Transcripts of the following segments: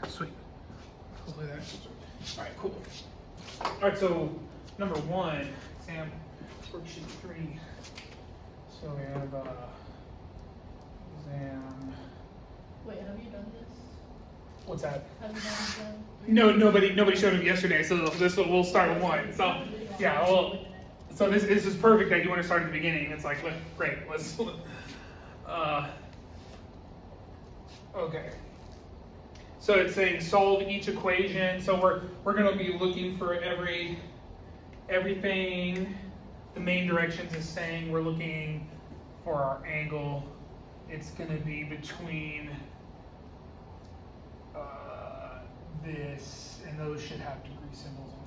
Sweet. Hopefully that's all right. Cool. All right. So number one, exam worksheet 3. So we have exam. Wait, have you done this? What's that? Have you done exam? No, nobody showed up yesterday. So we'll start with one. So yeah, well. So this is perfect that you want to start at the beginning. It's like, great, let's, okay. So it's saying solve each equation. So we're going to be looking for everything. The main directions is saying we're looking for our angle. It's going to be between this, and those should have degree symbols on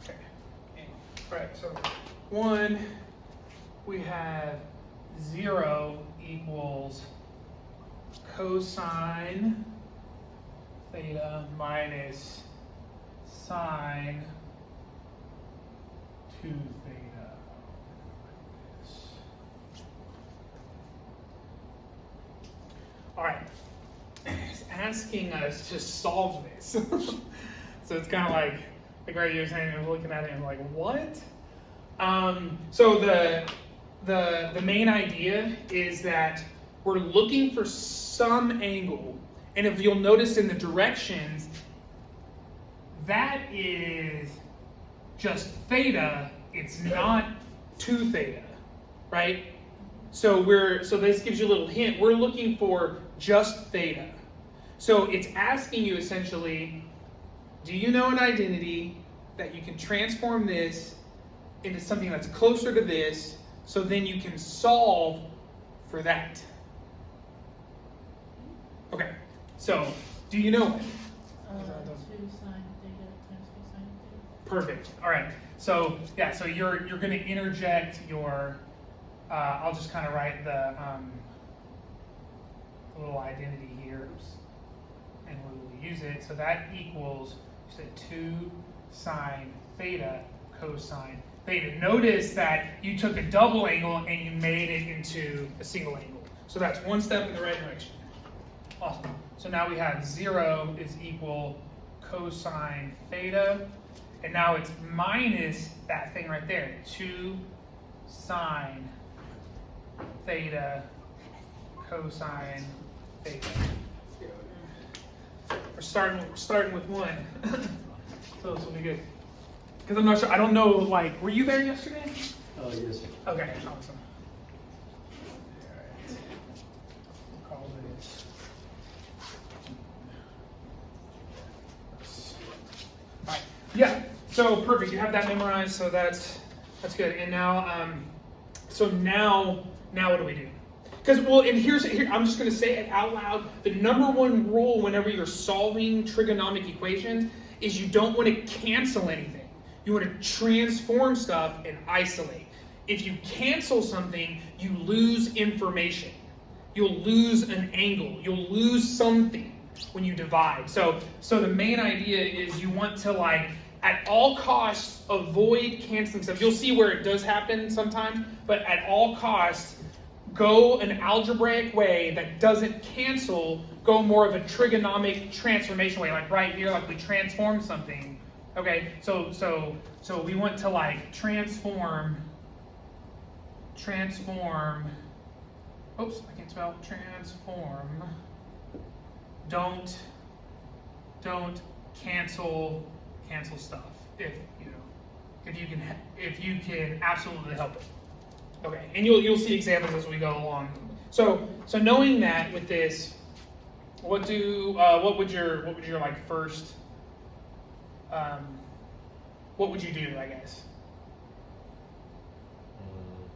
there. Okay. All right, so 1, we have 0 equals cosine theta minus sine 2 theta. All right, it's asking us to solve this. So it's kind of like right you're saying, I was looking at it and like, what? So the main idea is that we're looking for some angle, and if you'll notice in the directions, that is just theta. It's not 2 theta, right? So this gives you a little hint. We're looking for just theta. So it's asking you essentially, do you know an identity that you can transform this into something that's closer to this, so then you can solve for that? Okay, so do you know it? 2 sine theta times cosine theta. Perfect. All right. So yeah, so you're going to interject your. I'll just kind of write the little identity here, and we will use it. So that equals, you said 2 sine theta cosine theta. Notice that you took a double angle and you made it into a single angle. So that's one step in the right direction. Awesome. So now we have 0 is equal cosine theta. And now it's minus that thing right there, 2 sine theta cosine theta. We're starting with 1. So this will be good. Because I'm not sure, I don't know, like, were you there yesterday? Oh, yes. Okay, awesome. We'll call this. All right. Yeah. So perfect. You have that memorized. So that's good. And now, so now what do we do? Because and here I'm just going to say it out loud. The number one rule whenever you're solving trigonomic equations is you don't want to cancel anything. You want to transform stuff and isolate. If you cancel something, you lose information. You'll lose an angle. You'll lose something when you divide. So the main idea is you want to, like, at all costs, avoid canceling stuff. You'll see where it does happen sometimes, but at all costs, go an algebraic way that doesn't cancel. Go more of a trigonomic transformation way, like right here, like we transform something. Okay, so we want to, like, transform. Oops, I can't spell transform. Don't cancel stuff if you can absolutely help it. Okay, and you'll see examples as we go along. So knowing that with this, what would your like first what would you do, I guess?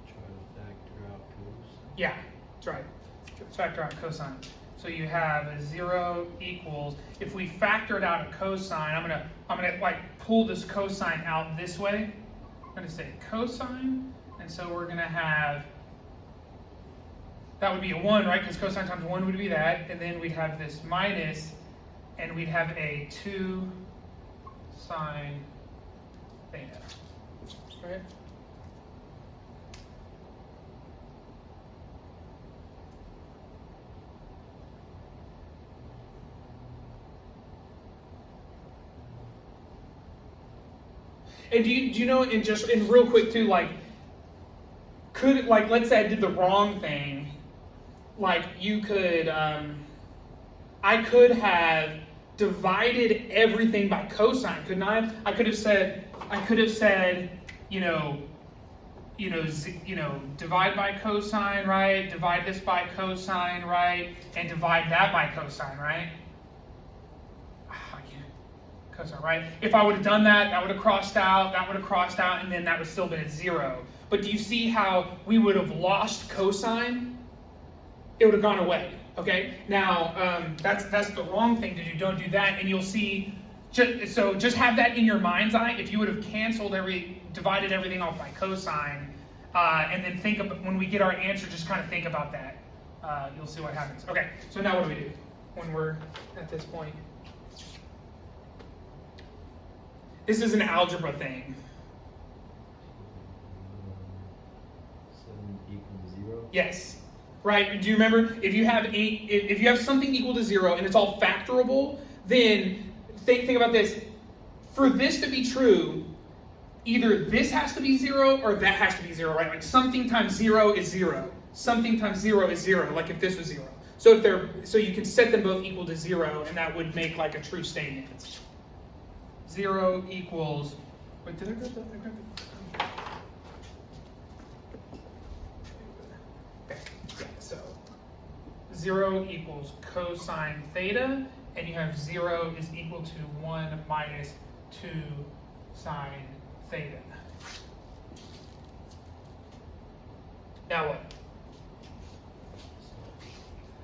Try to factor out cosine. Yeah, that's right. Let's factor out cosine. So you have a 0 equals, if we factored out a cosine, I'm gonna like pull this cosine out this way. I'm gonna say cosine, and so we're gonna have, that would be a 1, right? Because cosine times 1 would be that, and then we'd have this minus, and we'd have a 2 sine theta, right? And do you know, and real quick too, like, let's say I did the wrong thing, like you could, I could have divided everything by cosine, couldn't I? I could have said, divide by cosine, right? Divide this by cosine, right? And divide that by cosine, right? I can't. Cosine, right? If I would have done that, that would have crossed out, and then that would still been at 0. But do you see how we would have lost cosine? It would have gone away. Okay. Now that's the wrong thing to do. Don't do that, and you'll see. Just have that in your mind's eye. If you would have divided everything off by cosine, and then think of when we get our answer, just kind of think about that. You'll see what happens. Okay. So now what do we do when we're at this point? This is an algebra thing. 7 equals 0? Yes. Right? Do you remember if you have something equal to 0 and it's all factorable, then think about this. For this to be true, either this has to be 0 or that has to be 0, right? Like something times 0 is 0. Something times 0 is 0, like if this was 0. So you can set them both equal to 0, and that would make like a true statement. 0 equals, wait, did I grab that? Okay, yeah, so 0 equals cosine theta, and you have 0 is equal to 1 minus 2 sine theta. Now what?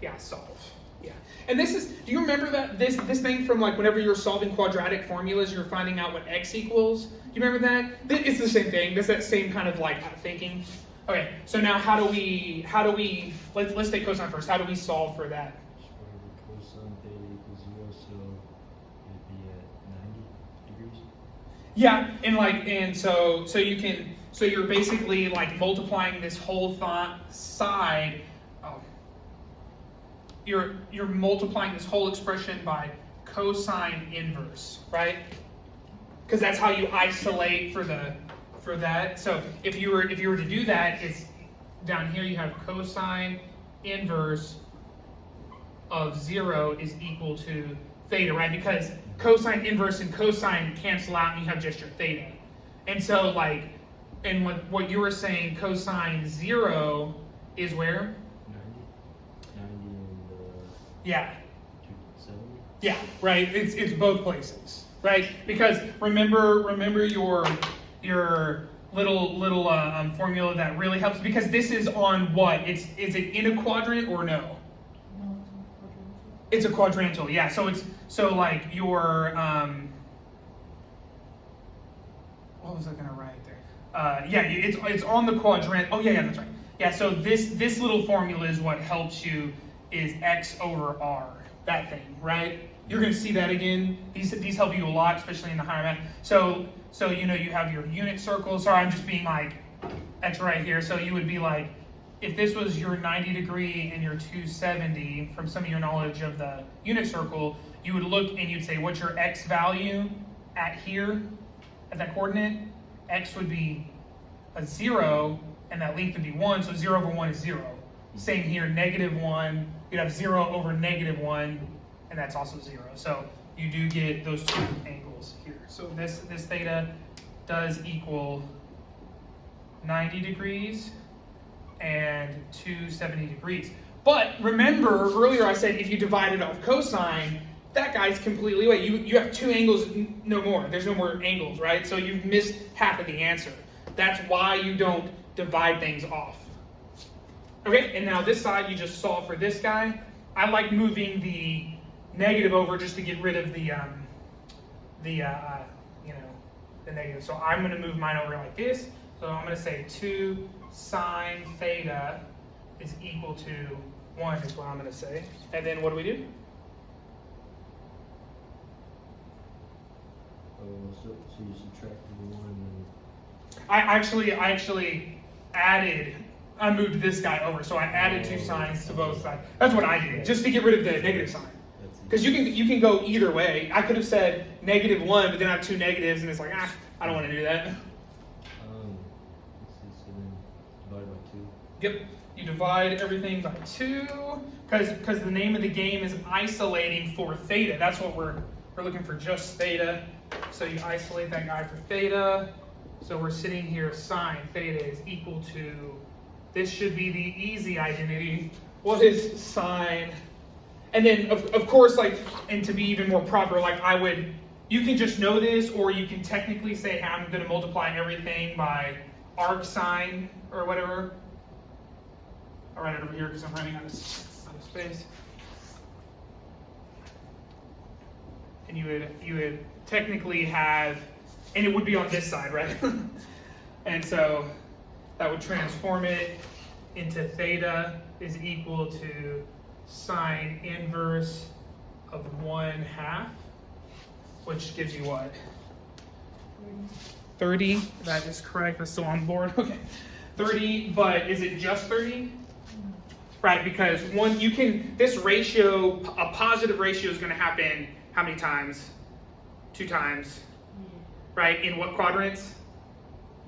Yeah, solve. Yeah. And this is, do you remember that this thing from like whenever you were solving quadratic formulas, you're finding out what x equals? Do you remember that? It's the same thing. It's that same kind of like thinking. Okay, so now how do we let's take cosine first. How do we solve for that? Cosine theta equals 0, so it'd be at 90 degrees. Yeah, so you're basically like multiplying this whole side. You're multiplying this whole expression by cosine inverse, right? Because that's how you isolate for that. So if you were to do that, it's down here you have cosine inverse of 0 is equal to theta, right? Because cosine inverse and cosine cancel out, and you have just your theta. And so what you were saying, cosine 0 is where? 90 and yeah. 270. Yeah, right. It's both places, right? Because remember your little formula that really helps, because this is on what? Is it in a quadrant or no? No, It's a quadrantal. Yeah. So like your what was I gonna write there? Yeah, it's on the quadrant. Oh yeah, that's right. Yeah. So this little formula is what helps you. Is x over r, that thing, right? You're going to see that again. These help you a lot, especially in the higher math. So you have your unit circle. Sorry, I'm just being like x right here. So you would be like, if this was your 90 degree and your 270, from some of your knowledge of the unit circle, you would look and you'd say, what's your x value at here, at that coordinate? X would be a 0, and that length would be 1. So 0 over 1 is 0. Same here, -1, you'd have 0 over -1, and that's also 0. So you do get those two angles here. So this theta does equal 90 degrees and 270 degrees. But remember, earlier I said if you divide it off cosine, that guy's completely away. You have two angles, no more. There's no more angles, right? So you've missed half of the answer. That's why you don't divide things off. Okay, and now this side, you just solve for this guy. I like moving the negative over just to get rid of the negative. So I'm going to move mine over like this. So I'm going to say 2 sine theta is equal to 1 is what I'm going to say. And then what do we do? So you subtract the 1 and I actually added. I moved this guy over, so I added 2 signs to both sides. That's what I did, just to get rid of the negative sign. that's Because you can go either way. I could have said -1, but then I have 2 negatives, and it's like, I don't want to do that. Let's see, so then divide by 2. Yep, you divide everything by 2, because the name of the game is isolating for theta. That's what we're looking for, just theta. So you isolate that guy for theta. So we're sitting here, sine theta is equal to, this should be the easy identity. What is sine? And then, of course, like, and to be even more proper, like you can just know this, or you can technically say, hey, I'm going to multiply everything by arc sine or whatever. I'll write it over here because I'm running out of space. And you would technically have, and it would be on this side, right? And so that would transform it into theta is equal to sine inverse of 1/2, which gives you what? 30. That is correct. That's still on board. Okay. 30, but is it just 30? Right, because this ratio, a positive ratio is going to happen how many times? 2 times. Right, in what quadrants?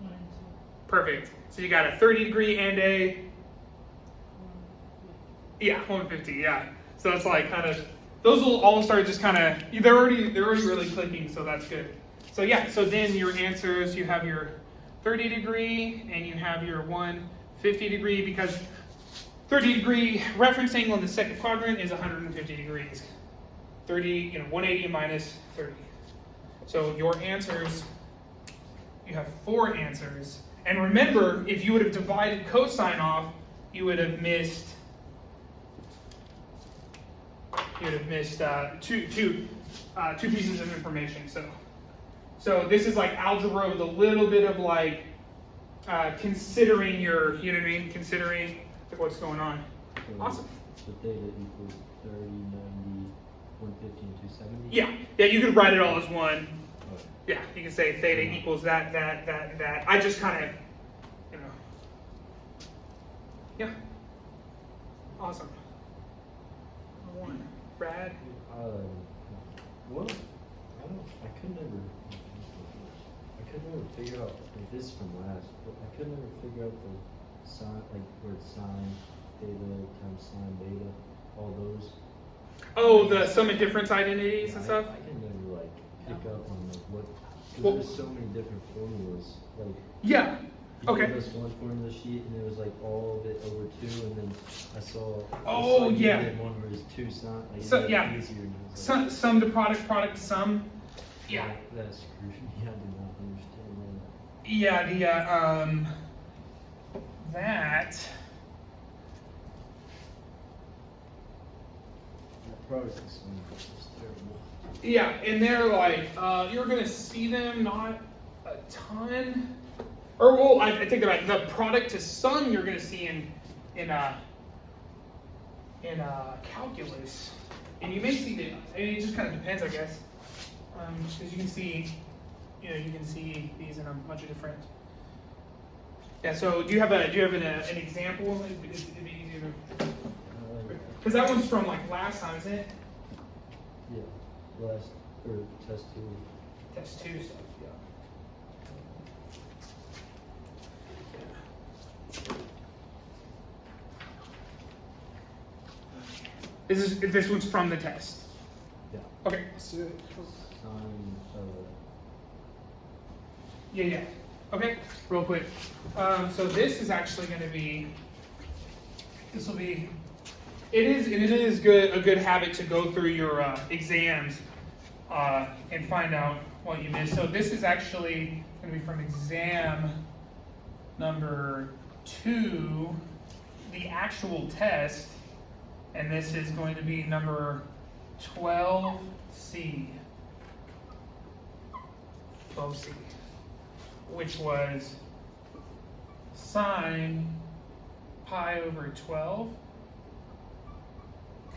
1 and 2. Perfect. So you got a 30-degree and a 150, yeah. So it's like kind of, those will all start just kind of, they're already really clicking, so that's good. So yeah, so then your answers, you have your 30-degree and you have your 150-degree, because 30-degree reference angle in the second quadrant is 150 degrees. 180 minus 30. So your answers, you have 4 answers. And remember, if you would have divided cosine off, you would have missed two pieces of information. So this is like algebra with a little bit of like considering your, you know what I mean? Considering what's going on. So, Awesome. So theta equals 30, 90, 150, and 270? Yeah, you could write it all as one. Okay. Yeah, you can say theta equals that. I just kind of, yeah. Awesome. 1. Brad? Well, I could never figure out, like this from last, but I could never figure out the sine, like where it's sine, theta times sine beta, all those. Oh, the sum and difference identities and stuff? I can never like pick up on like what, because Well, there's so many different formulas. Like, yeah. you Okay. gave us one formula sheet and it was like all of it over 2, and then I saw. Oh, you yeah. did one where it's 2 sine. Like, So, it made it yeah. easier, and I was like, Sum to product, product to sum. Yeah. That screwed me. I did not understand that. Yeah, that. That product is terrible. Yeah, and they're like, you're going to see them not a ton. Or, well, I take that back. The product to sum you're going to see in calculus. And you may see that, and it just kind of depends, I guess. Because you can see, these in a bunch of different. Yeah. So do you have an example? It'd be easier to. Because that one's from like last time, isn't it? Yeah, test 2. Test 2 stuff. Yeah. This one's from the test. Yeah. Okay. Yeah. Okay. Real quick. So this is actually going to be. This will be. It is a good habit to go through your exams and find out what you missed. So this is actually going to be from exam number 2, the actual test, and this is going to be number 12C. 12C, which was sine pi over 12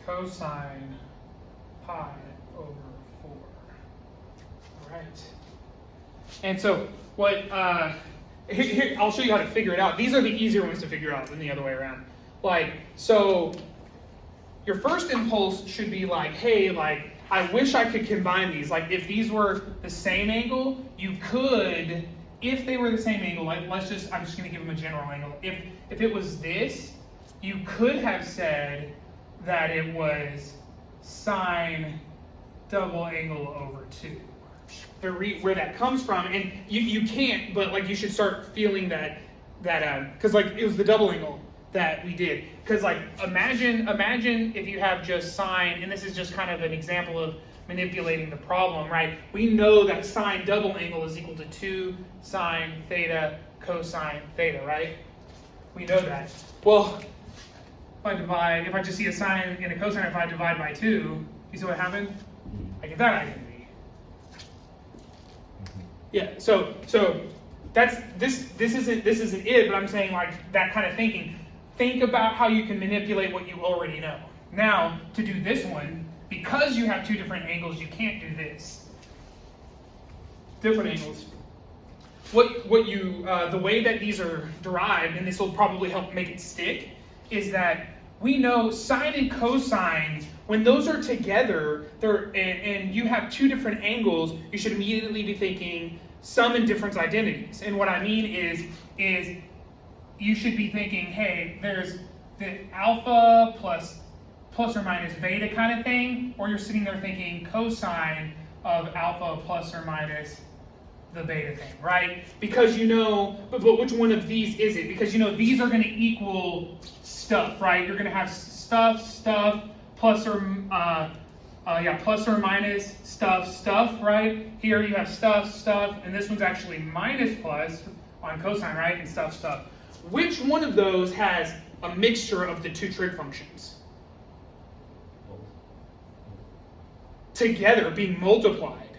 cosine pi over 4. All right. And so what, here, I'll show you how to figure it out. These are the easier ones to figure out than the other way around. Like, so your first impulse should be like, hey, like, I wish I could combine these. Like, if these were the same angle, you could, if they were the same angle, like, I'm just going to give them a general angle. If it was this, you could have said that it was sine double angle over 2. Where that comes from, and you can't, but like you should start feeling that because like it was the double angle that we did. Because like imagine if you have just sine, and this is just kind of an example of manipulating the problem, right? We know that sine double angle is equal to 2 sine theta cosine theta, right? We know that. Well, if I just see a sine and a cosine, if I divide by 2, you see what happened? I get that identity. Yeah, so that's this isn't it, but I'm saying like that kind of thinking. Think about how you can manipulate what you already know. Now, to do this one, because you have 2 different angles, you can't do this. Different angles. The way that these are derived, and this will probably help make it stick, is that we know sine and cosine, when those are together, and you have 2 different angles, you should immediately be thinking sum and difference identities. And what I mean is you should be thinking, hey, there's the alpha plus or minus beta kind of thing, or you're sitting there thinking cosine of alpha plus or minus the beta thing, right? Because you know, but which one of these is it? Because you know these are going to equal stuff, right? You're going to have stuff, plus or minus stuff, right? Here you have stuff, and this one's actually minus plus on cosine, right? And stuff. Which one of those has a mixture of the 2 trig functions? Together, being multiplied.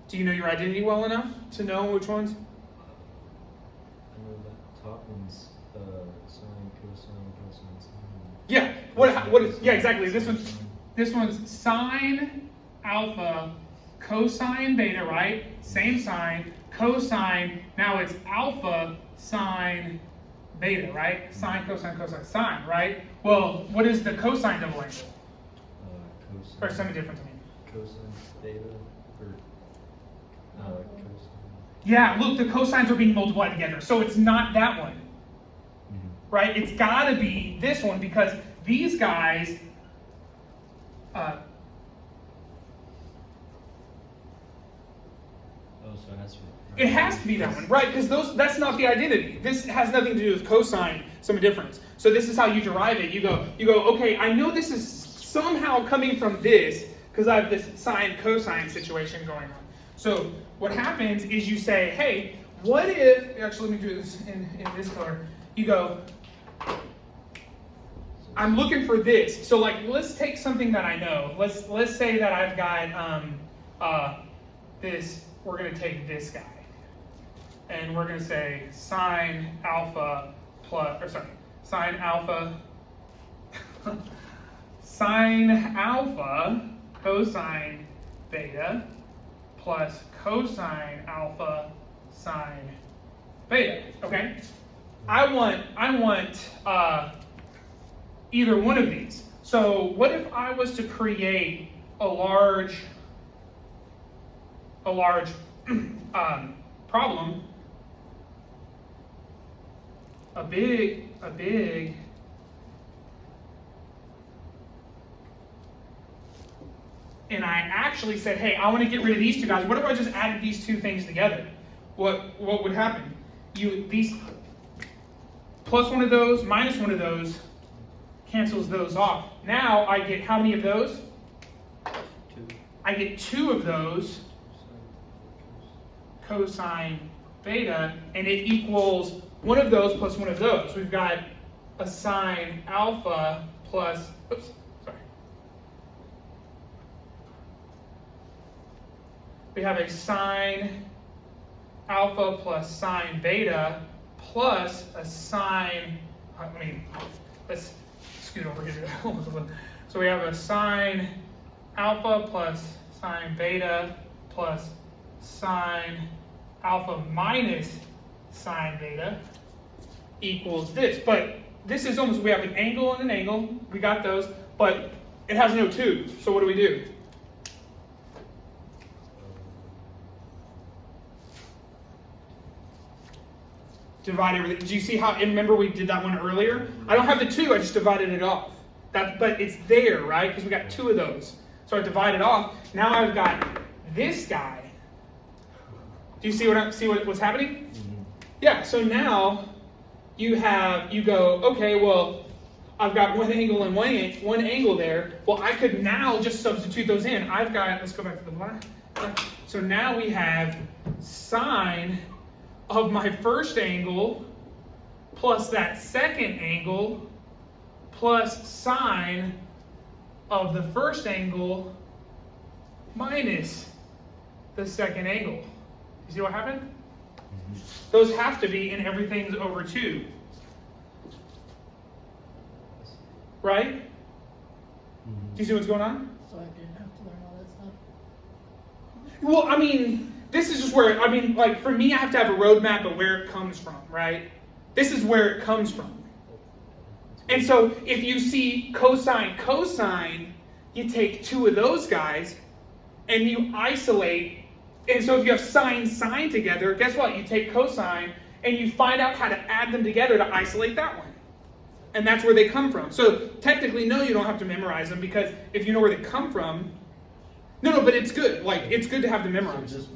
Do you know your identity well enough to know which ones? I know that top one's sine, cosine, sine. Yeah. What is? Yeah, exactly. This one's sine alpha cosine beta, right? Same sign. Cosine. Now it's alpha sine beta, right? Sine, cosine, sine, right? Well, what is the cosine double angle? Cosine. Or something different to me. Cosine theta or cosine. Yeah, look, the cosines are being multiplied together, so it's not that one, right? It's got to be this one because these guys. So it has to be. It has to be that one, right? Because that's not the identity. This has nothing to do with cosine, some difference. So this is how you derive it. You go, okay, I know this is somehow coming from this because I have this sine cosine situation going on. So what happens is you say, hey, what if, actually let me do this in this color. You go, I'm looking for this. So like, let's take something that I know. Let's say that I've got this, we're going to take this guy. And we're going to say sine alpha cosine beta plus cosine alpha sine beta. Okay? I want either one of these. So what if I was to create a large problem, a big, and I actually said, hey, I want to get rid of these 2 guys. What if I just added these 2 things together? What would happen? These plus one of those, minus one of those, cancels those off. Now I get how many of those? 2. I get 2 of those cosine beta, and it equals one of those plus one of those. We've got a sine alpha plus, we have a sine alpha plus sine beta plus a sine, let's scoot over here. So we have a sine alpha plus sine beta plus sine alpha minus sine beta equals this. But this is almost, we have an angle and an angle. We got those, but it has no 2. So what do we do? Divide everything. Do you see how, and remember we did that one earlier? I don't have the 2, I just divided it off. But it's there, right? Because we got 2 of those. So I divide it off. Now I've got this guy. Do you see what's happening? Mm-hmm. Yeah, so now you go, okay, well, I've got one angle and one angle there. Well, I could now just substitute those in. I've got, let's go back to the black. So now we have sine of my first angle plus that second angle plus sine of the first angle minus the second angle. You see what happened? Mm-hmm. Those have to be, and everything's over 2. Right? Mm-hmm. Do you see what's going on? So I didn't have to learn all that stuff. Well, I mean, this is just where, I mean, like, for me, I have to have a roadmap of where it comes from, right? This is where it comes from. And so, if you see cosine, you take 2 of those guys, and you isolate. And so if you have sine together, guess what? You take cosine, and you find out how to add them together to isolate that one. And that's where they come from. So technically, no, you don't have to memorize them, because if you know where they come from, no, but it's good. Like, it's good to have them memorized. So just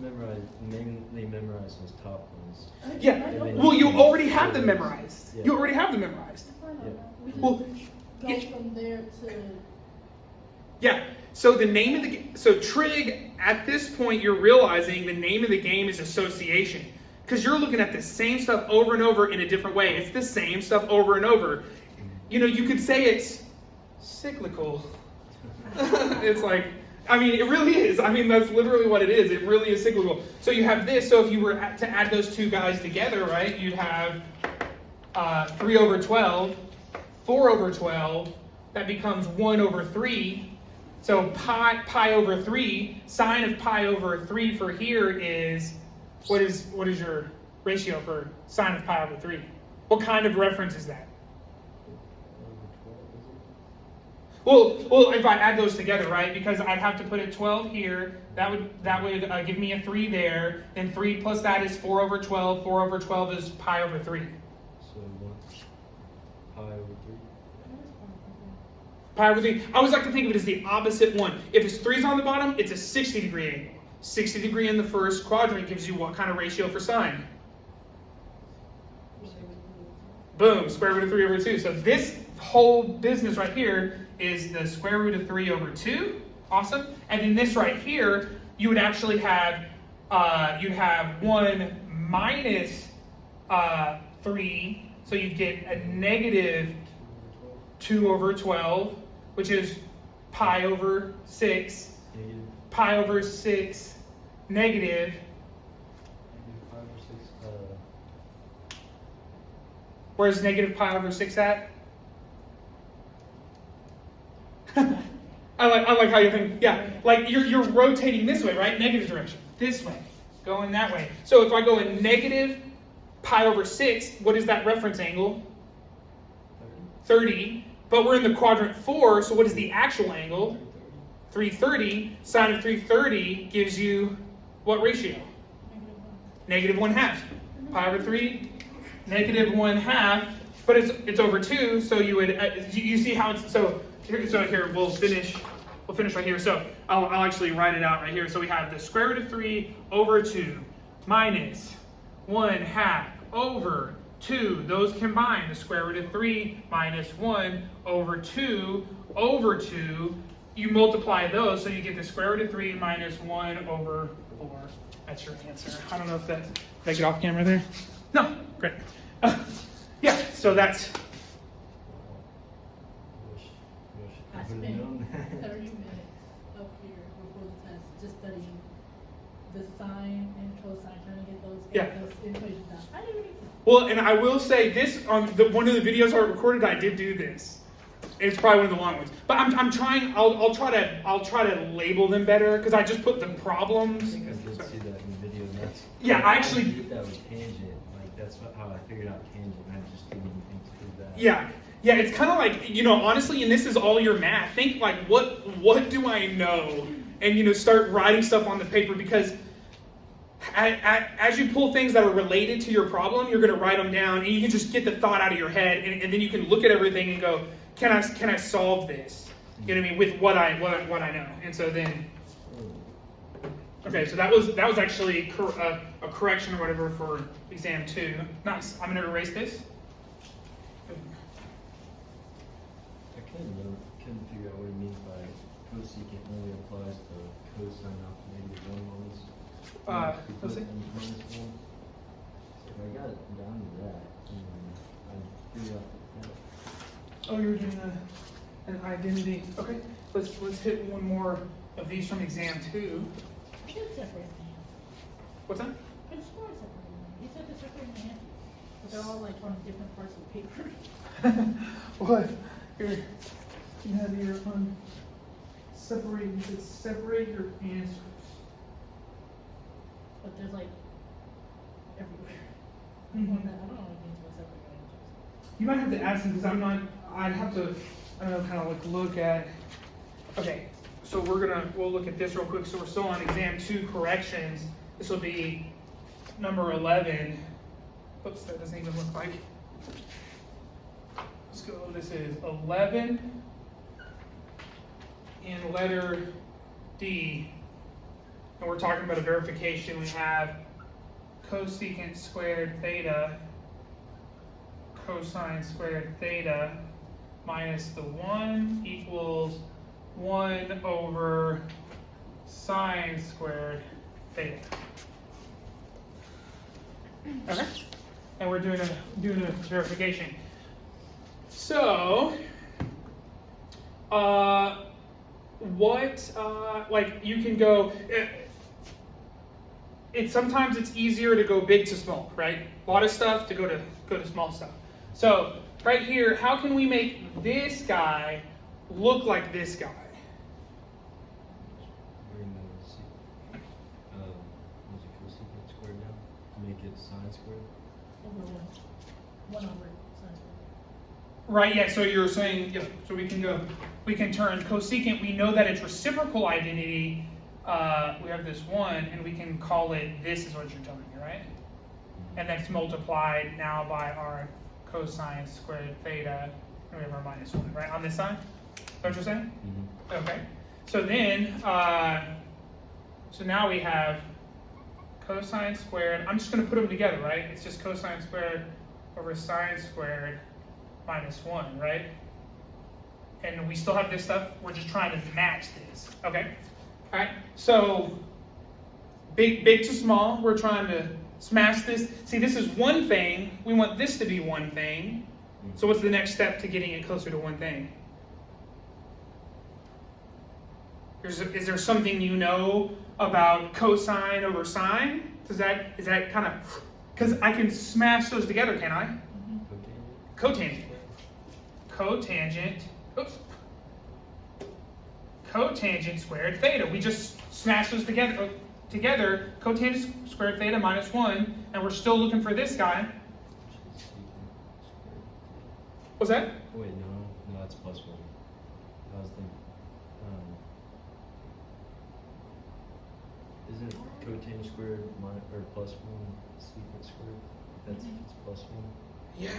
mainly memorize those top ones. Yeah. Well, you already have them memorized. Yeah. You already have them memorized. We just Well, go from there to. Yeah. So the name of the so trig, at this point, you're realizing the name of the game is association, because you're looking at the same stuff over and over in a different way. It's the same stuff over and over. You know, you could say it's cyclical. It's like, I mean, it really is. I mean, that's literally what it is. It really is cyclical. So you have this. So if you were to add those 2 guys together, right, you'd have 3 over 12, 4 over 12. That becomes 1 over 3. So pi over 3, sine of pi over 3 for here is, what is your ratio for sine of pi over 3? What kind of reference is that? Well, if I add those together, right? Because I'd have to put a 12 here. That would give me a 3 there. Then 3 plus that is 4 over 12. 4 over 12 is pi over 3. So 1 pi over 3. Pi over 3. I always like to think of it as the opposite one. If it's 3's on the bottom, it's a 60-degree angle. 60 degree in the first quadrant gives you what kind of ratio for sine? Boom, square root of 3 over 2. So this whole business right here is the square root of 3 over 2. Awesome. And then this right here, you would actually have, you'd have 1 minus 3. So you'd get a negative 2 over 12, which is pi over 6. Negative. Pi over 6 negative. Negative 5 or 6. Where's negative pi over 6 at? I like how you think. Yeah, like you're rotating this way, right? Negative direction. This way. Going that way. So if I go in negative pi over 6, what is that reference angle? 30. But we're in the quadrant 4, so what is the actual angle? 330. Sine of 330 gives you what ratio? Negative 1/2. Pi over 3, negative 1/2. But it's over 2, so you would you see how it's so here we'll finish right here. So I'll actually write it out right here. So we have the square root of 3 over 2 minus 1/2 over 2. Those combine, the square root of 3 minus 1 over 2 over 2. You multiply those, so you get the square root of 3 minus 1 over 4. That's your answer. I don't know if that, did I get off camera there? No, great. Yeah, so that's, I spent 30 minutes up here before the test just studying the sine and cosine, trying to get those equations down. I didn't even. well, and I will say this, on one of the videos I recorded, I did do this. It's probably one of the long ones. But I'm trying, I'll try to label them better, because I just put the problems. I did see that in the video. And that's, Yeah, I actually, did that with tangent. Like that's how I figured out tangent. I just didn't even think through that. Yeah. Yeah, it's kind of like, honestly, and this is all your math. Think like, what do I know? And, start writing stuff on the paper, because as you pull things that are related to your problem, you're going to write them down, and you can just get the thought out of your head, and then you can look at everything and go, can I solve this? You know what I mean? With what I know. And so then, okay, so that was actually a correction or whatever for exam 2. Nice. I'm going to erase this. I couldn't figure out what he means by cosecant only applies to cosine of -1 Let's see. -1. If I got it down to that, I figured out that. Oh, you're doing an identity. Okay, let's hit one more of these from exam 2. Should separate them. What's that? Could have sworn separate them. He said to separate them in but they're all like on different parts of the paper. What? Here, you have your separate. You should separate your answers. But there's like everywhere. Mhm. I don't know what it means by separate your answers. You might have to ask him, because I'm not. I'd have to. I don't know, kind of like look at. Okay, so we'll look at this real quick. So we're still on exam 2 corrections. This will be number 11. Oops, that doesn't even look like. Let's go. This is 11 in letter D. And we're talking about a verification. We have cosecant squared theta, cosine squared theta, minus the 1 equals 1 over sine squared theta. Okay? And we're doing a verification. So, like you can go, sometimes it's easier to go big to small, right? A lot of stuff to go to small stuff. So, right here, how can we make this guy look like this guy? Bring the cosecant squared down to make it sine squared. Over 1 over sine squared. Right, yeah, so you're saying, yeah, so we can turn cosecant, we know that it's reciprocal identity, we have this 1, and we can call it, this is what you're telling me, right? And that's multiplied now by our cosine squared theta, and we have our minus 1, right, on this side? Is that what you're saying? Mm-hmm. Okay, so then, so now we have cosine squared, I'm just going to put them together, right? It's just cosine squared over sine squared minus 1, right? And we still have this stuff, we're just trying to match this, okay? All right, so big to small, we're trying to smash this. See, this is one thing, we want this to be one thing. So what's the next step to getting it closer to one thing? Is there something you know about cosine over sine? Is that kind of, because I can smash those together, can I? Cotangent. Cotangent squared theta. We just smash those together. Cotangent squared theta minus 1, and we're still looking for this guy. What's that? Wait, no, that's plus 1. I was thinking, isn't cotangent squared or plus 1 secant squared? That's it's plus 1. Yeah.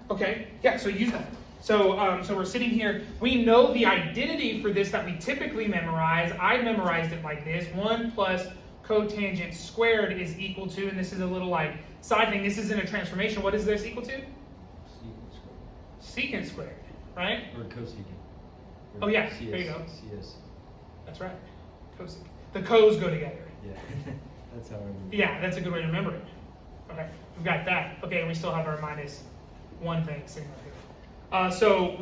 Okay. Yeah. So use that. So so we're sitting here. We know the identity for this that we typically memorize. I memorized it like this: 1 plus cotangent squared is equal to, and this is a little like side thing. This isn't a transformation. What is this equal to? Secant squared. Secant squared, right? Or cosecant. Oh yeah. CS, There you go. CS. That's right. Cosecant. The co's go together. Yeah. That's how I remember. Yeah, that's a good way to remember it. Okay, we've got that. Okay, and we still have our minus 1 thing sitting right here. So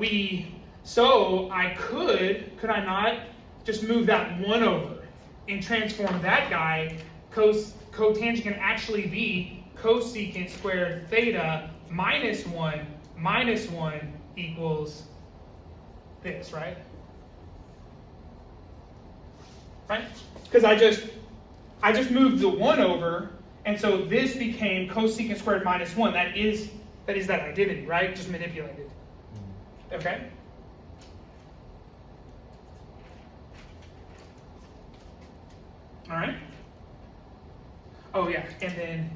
I could I not just move that 1 over and transform that guy? Cotangent can actually be cosecant squared theta minus 1 equals this, right? Right? Because I just moved the 1 over, And so this became cosecant squared minus 1. That is that identity, right? Just manipulated. Okay? All right? Oh, yeah. And then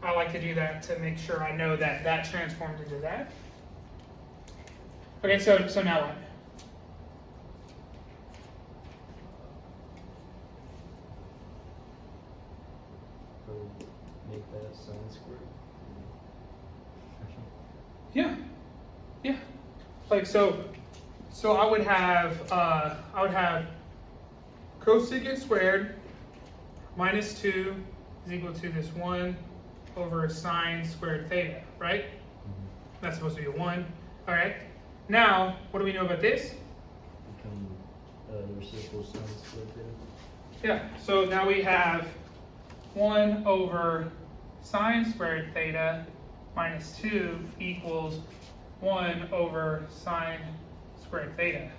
I like to do that to make sure I know that that transformed into that. Okay, so now what? Make that sine squared. Yeah. Yeah. Like so I would have cosecant squared minus 2 is equal to this 1 over sine squared theta, right? That's supposed to be a 1. All right. Now, what do we know about this? Become reciprocal sine squared theta. Yeah. So now we have 1 over sine squared theta minus 2 equals 1 over sine squared theta.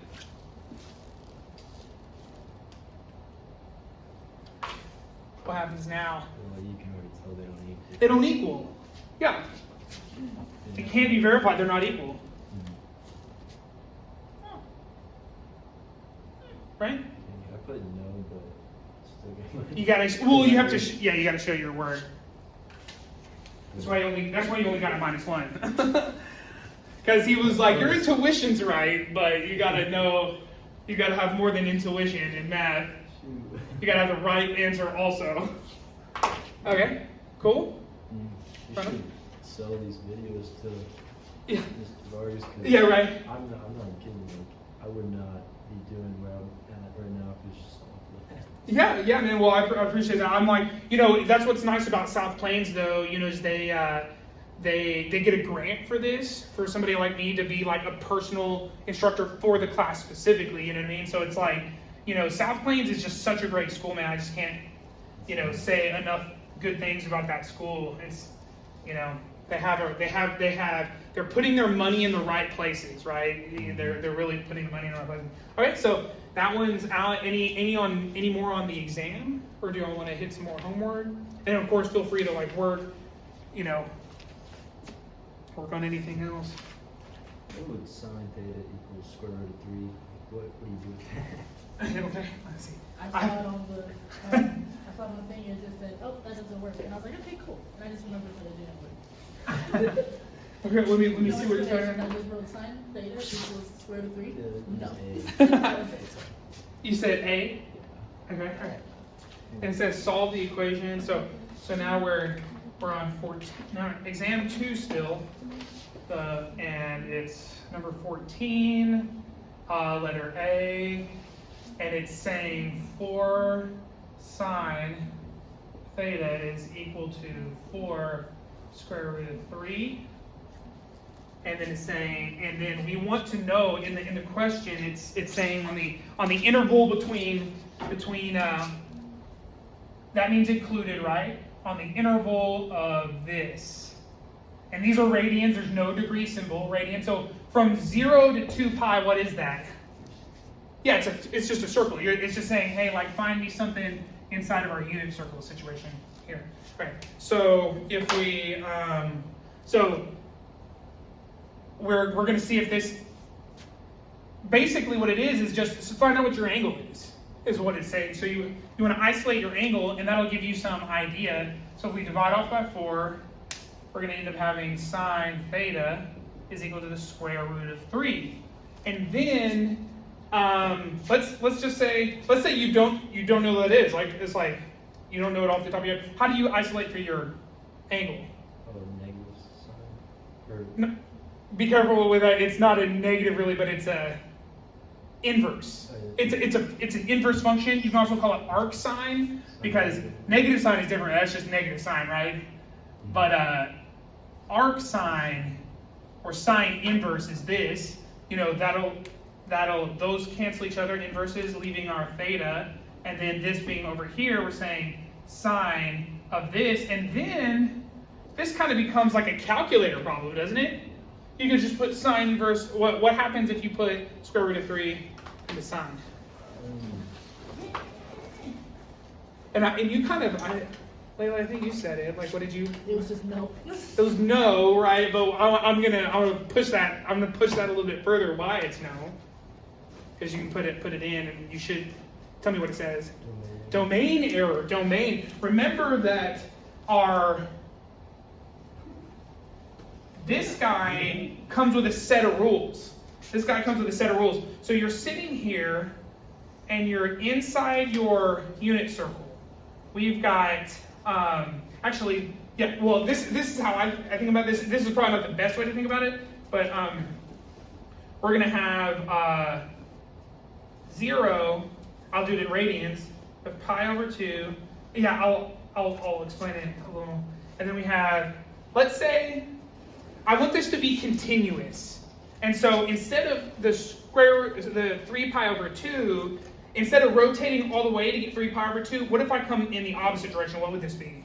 What happens now? Well, you can already tell they don't equal. They don't equal. Yeah. It can't be verified they're not equal. Right? I put no, but still get my... You gotta. Well, you have to. You gotta show your word. That's why you only got a -1. Because he was like, your intuition's right, but you gotta know. You gotta have more than intuition in math. You gotta have the right answer also. Okay. Cool. You should sell these videos to Yeah. Mr. Vargas. Yeah. Right. I'm not kidding. Like, I would not be doing where I'm at right now if it's just off the Yeah, man. Well, I appreciate that. I'm like, that's what's nice about South Plains, though. Is they get a grant for this, for somebody like me to be like a personal instructor for the class specifically. You know what I mean? So it's like, South Plains is just such a great school, man. I just can't, say enough good things about that school. It's, they're putting their money in the right places, right? They're really putting the money in the right places. Okay, so that one's out. Any more on the exam, or do I want to hit some more homework? And of course, feel free to work on anything else. What would sine theta equals square root of 3? What do you do with that? Okay, let's see. I saw it on the, I saw on the thing and it just said, oh, that doesn't work. And I was like, okay, cool. And I just remembered that it didn't work. Okay, let me see what you're saying. I saying. just wrote sine theta equals square root of 3. Yeah, No. You said A? Okay, all right. And it says solve the equation. So now we're on 14. Now exam 2 still, and it's number 14, letter A, and it's saying 4 sine theta is equal to 4 square root of 3. And then it's saying, and then we want to know in the question, it's saying on the interval between that means included, right? On the interval of this. And these are radians, there's no degree symbol, radian. So from 0 to 2 pi, what is that? Yeah, it's just a circle. It's just saying, hey, find me something inside of our unit circle situation here. Right. So if we, we're going to see if this, basically what it is just find out what your angle is what it's saying. So you want to isolate your angle, and that'll give you some idea. So if we divide off by 4, we're going to end up having sine theta is equal to the square root of 3. And then, let's just say, you don't know what that is. It's like, you don't know it off the top of your head. How do you isolate for your angle? Oh, negative sine? Or... No, be careful with that. It's not a negative really, but it's a inverse. It's an inverse function. You can also call it arc sine, because negative sine is different. That's just negative sine, right? But arc sine or sine inverse is this. Those cancel each other in inverses, leaving our theta, and then this being over here, we're saying sine of this, and then this kind of becomes like a calculator problem, doesn't it? You can just put sine inverse. What happens if you put square root of 3 into sine? And you kind of Layla, I think you said it. Like, what did you? It was just no. It was no, right? But I'm gonna push that. I'm gonna push that a little bit further. Why it's no? Because you can put it in, and you should tell me what it says. Domain error. Domain. Remember that this guy comes with a set of rules. This guy comes with a set of rules. So you're sitting here, and you're inside your unit circle. We've got, actually, yeah, well, this is how I think about this. This is probably not the best way to think about it, but we're going to have 0, I'll do it in radians, of pi over 2. Yeah, I'll explain it a little. And then we have, let's say, I want this to be continuous. And so instead of the 3 pi over 2, instead of rotating all the way to get 3 pi over 2, what if I come in the opposite direction? What would this be?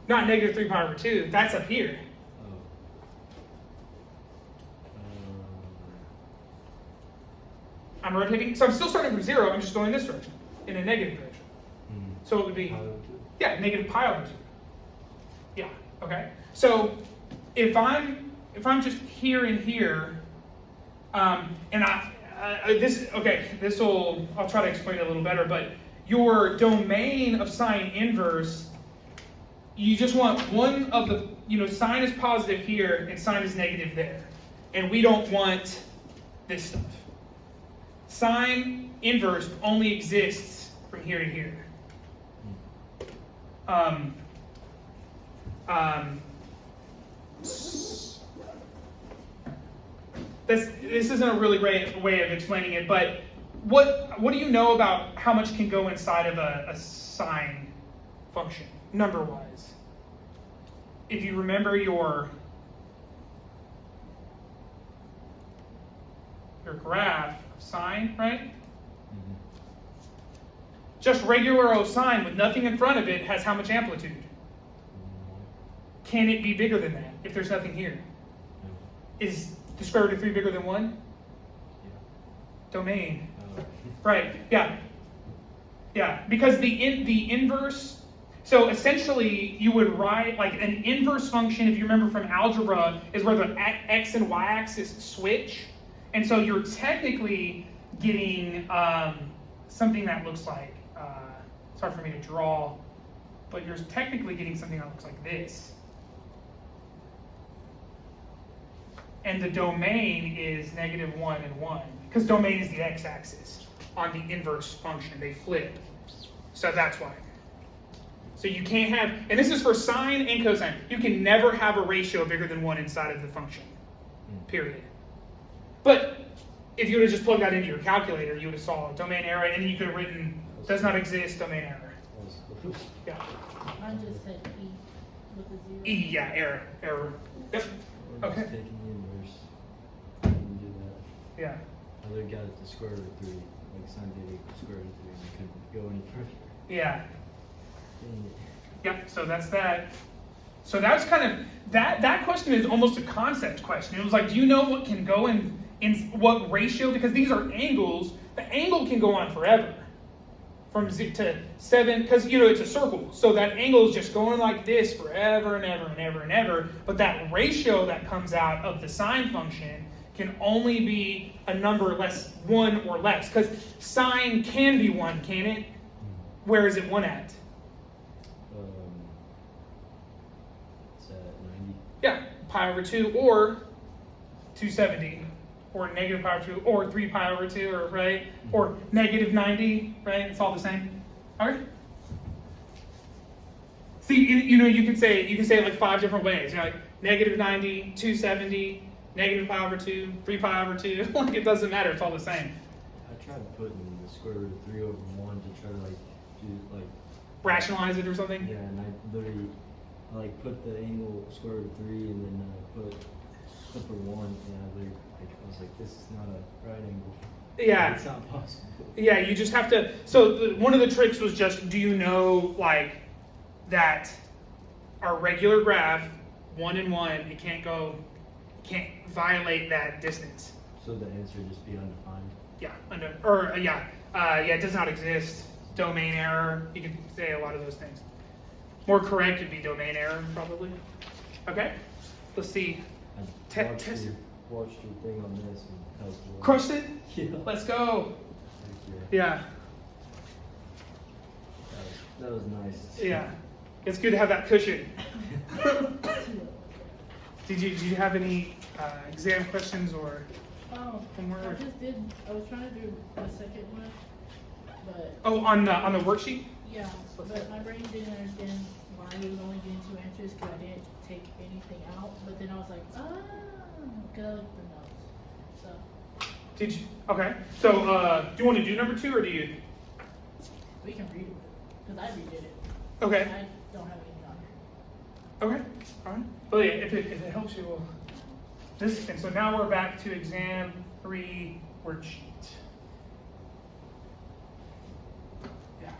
Not negative 3 pi over 2. That's up here. I'm rotating. So I'm still starting from 0. I'm just going this direction, in a negative direction. So it would be, yeah, negative pi over 2. Yeah, okay. So if I'm just here and here, and I'll try to explain it a little better, but your domain of sine inverse, you just want one of the, sine is positive here and sine is negative there. And we don't want this stuff. Sine inverse only exists from here to here. This isn't a really great way of explaining it, but what do you know about how much can go inside of a sine function, number-wise? If you remember your graph of sine, right? Mm-hmm. Just regular old sine with nothing in front of it has how much amplitude? Can it be bigger than that if there's nothing here? Is the square root of 3 bigger than 1? Yeah. Domain. Right, yeah. Yeah, because the inverse, so essentially you would write like an inverse function, if you remember from algebra, is where the x and y axis switch. And so you're technically getting something that looks like, it's hard for me to draw, but you're technically getting something that looks like this. And the domain is negative 1 and 1, because domain is the x-axis on the inverse function. They flip. So that's why. So you can't have, and this is for sine and cosine, you can never have a ratio bigger than 1 inside of the function, period. But if you would have just plugged that into your calculator, you would have solved domain error, and then you could have written, does not exist, domain error. Yeah. I just said E with a 0. E, yeah, error. Yep. Okay. Taking the inverse. I can do that. Yeah. Other got it to square root of 3, like sine theta equals square root of 3, and I couldn't go any further. Yeah. Dang it. Yep, so that's that. So that's kind of, that question is almost a concept question. It was like, do you know what can go in what ratio? Because these are angles. The angle can go on forever. From 0 to 7, because it's a circle. So that angle is just going like this forever and ever and ever and ever. But that ratio that comes out of the sine function can only be a number less 1 or less. Because sine can be 1, can it? Where is it 1 at? It's at 90. Yeah, pi over 2 or 270. Or negative pi over 2, or 3 pi over 2, or right? Or negative 90, right? It's all the same. All right. See, you can say it like 5 different ways. Like negative 90, 270, negative pi over 2, 3 pi over 2. Like it doesn't matter. It's all the same. I tried putting the square root of 3 over 1 to try to do rationalize it or something. Yeah, and I literally put the angle square root of 3 and then put the 1, and I was like, this is not a right angle. Yeah. It's not possible. Yeah, you just have to, so one of the tricks was just, do you know, that our regular graph, 1 and 1, it can't violate that distance. So the answer would just be undefined? Yeah, it does not exist. domain error. You can say a lot of those things. More correct would be domain error, probably. Okay, let's see. I watched your thing on this and helped you. Crushed it? Yeah. Let's go. Thank you. Yeah, That was nice. yeah. It's good to have that cushion. Did you have any exam questions or Oh, homework? I was trying to do the second one, but, Oh, on the worksheet? yeah, but my brain didn't understand why we was only getting 2 answers, cause I didn't take anything out, but then I was like, cause I looked at the notes, so, Did you? Okay. So do you want to do number 2 or do you? we can read it, cause I redid it. Okay. I don't have anything on here. Okay. All right. Well, yeah, if it helps you, we'll. And so now we're back to exam 3 worksheet. Yeah.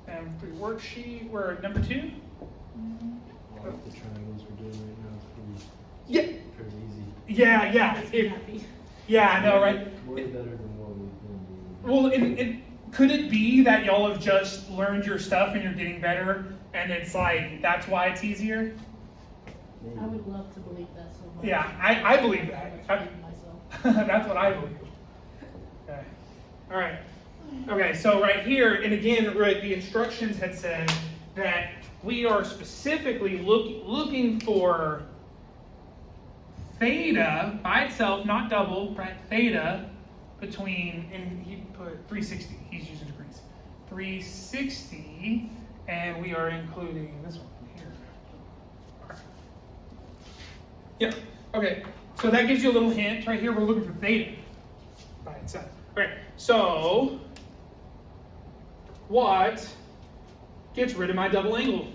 And 3 worksheet. We're at number 2. I like the triangles we're doing right now. It's Yeah. pretty easy. Yeah. Makes me happy. Yeah, I know, right? Way better than what we've been doing. Well, could it be that y'all have just learned your stuff and you're getting better, and it's like that's why it's easier? Maybe. I would love to believe that so much. Yeah, I believe that. I believe myself. That's what I believe. Okay. All right. Okay, so right here, and again, right, the instructions had said that we are specifically looking for theta by itself, not double, right? Theta between, and he put 360, he's using degrees. 360, and we are including this one here. Yeah, okay, so that gives you a little hint. Right here, we're looking for theta by itself. All right, so what gets rid of my double angle?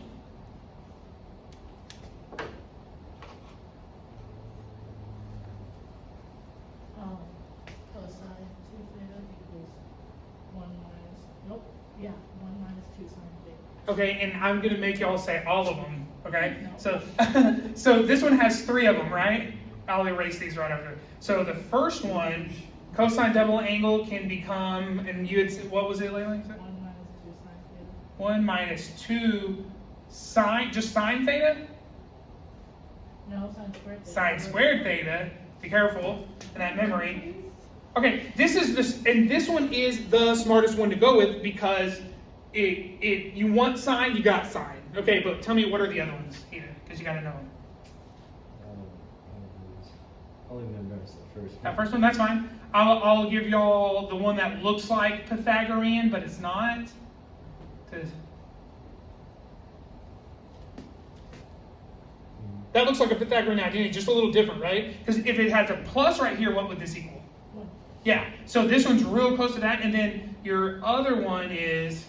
Cosine 2 theta equals 1 minus, nope, yeah, 1 minus 2 sine theta. Okay, and I'm gonna make y'all say all of them, okay? No. So, so this one has 3 of them, right? I'll erase these right after. So the first one, cosine double angle can become, and you had said, what was it, Layla? 1 minus 2 sine theta. 1 minus 2 sine, just sine theta? No, sine squared theta. Sine squared theta, be careful in that memory. Okay, this is this, and this one is the smartest one to go with because you want sine, you got sine. Okay, but tell me what are the other ones here, because you gotta know them. I'll memorize the first one. That first one, that's fine. I'll give y'all the one that looks like Pythagorean, but it's not. That looks like a Pythagorean identity, just a little different, right? Because if it has a plus right here, what would this equal? 1. Yeah, so this one's real close to that, and then your other one is,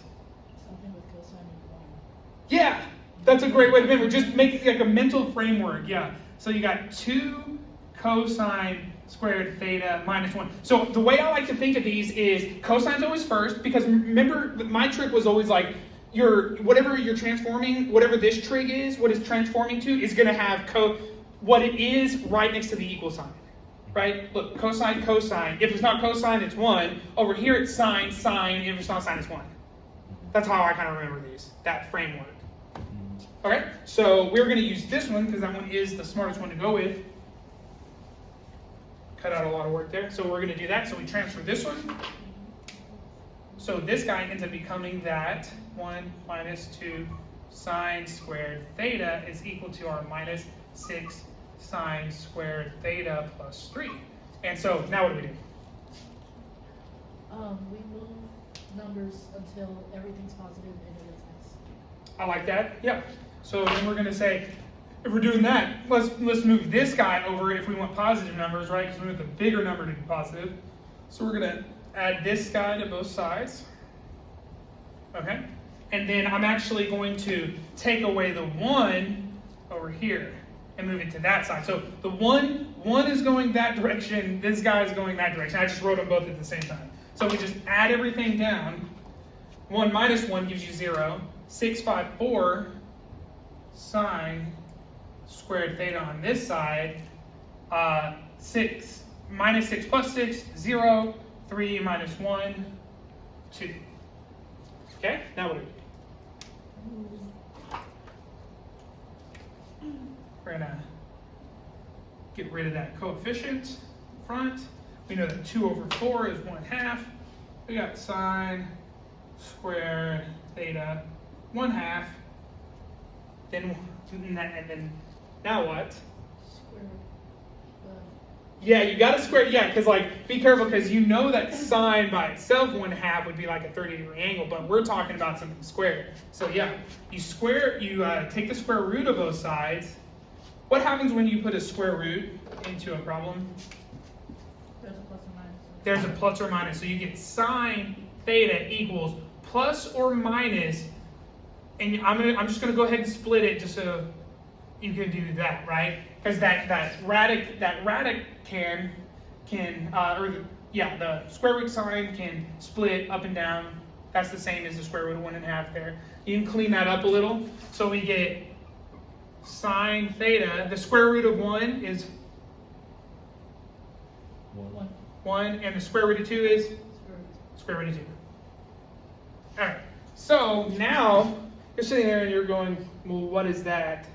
Something with cosine of 1. yeah, that's a great way to remember. Just make it like a mental framework, yeah. So you got 2 cosine squared theta minus 1. So the way I like to think of these is cosine's always first, because remember, my trick was always like, whatever you're transforming, whatever this trig is, what it's transforming to, is going to have what it is right next to the equal sign. Right? Look, cosine, cosine. If it's not cosine, it's 1. Over here, it's sine, sine. If it's not sine, it's 1. That's how I kind of remember these, that framework. Okay? So we're going to use this one because that one is the smartest one to go with. Cut out a lot of work there. So we're going to do that. So we transfer this one. So this guy ends up becoming that 1 minus 2 sine squared theta is equal to our minus 6 sine squared theta plus 3. And so now what do we do? We move numbers until everything's positive and it is nice. I like that. Yeah. So then we're going to say, if we're doing that, let's move this guy over if we want positive numbers, right? Because we want the bigger number to be positive. So we're going to add this guy to both sides. Okay? And then I'm actually going to take away the 1 over here and move it to that side. So the 1 is going that direction, this guy is going that direction. I just wrote them both at the same time. So we just add everything down. 1 minus 1 gives you 0. 6, 5, 4 sine squared theta on this side. 6 minus 6 plus 6, 0. 3 minus 1, 2. now what do we do? We're gonna get rid of that coefficient front. We know that 2 over 4 is 1/2. We got sine squared theta 1/2. Then and then now what? Square. Yeah, you got to square. Yeah, because like be careful because you know that sine by itself 1/2 would be like a 30-degree angle, but we're talking about something squared. So yeah, you square. You take the square root of both sides. What happens when you put a square root into a problem? There's a plus or minus. There's a plus or minus. So you get sine theta equals plus or minus, and I'm just gonna go ahead and split it just so you can do that, right? Because that radic the square root sign can split up and down. That's the same as the square root of 1/2 there. You can clean that up a little. So we get sine theta. The square root of 1 is 1, and the square root of 2 is square root of 2. All right. So now you're sitting there and you're going, well, what is that?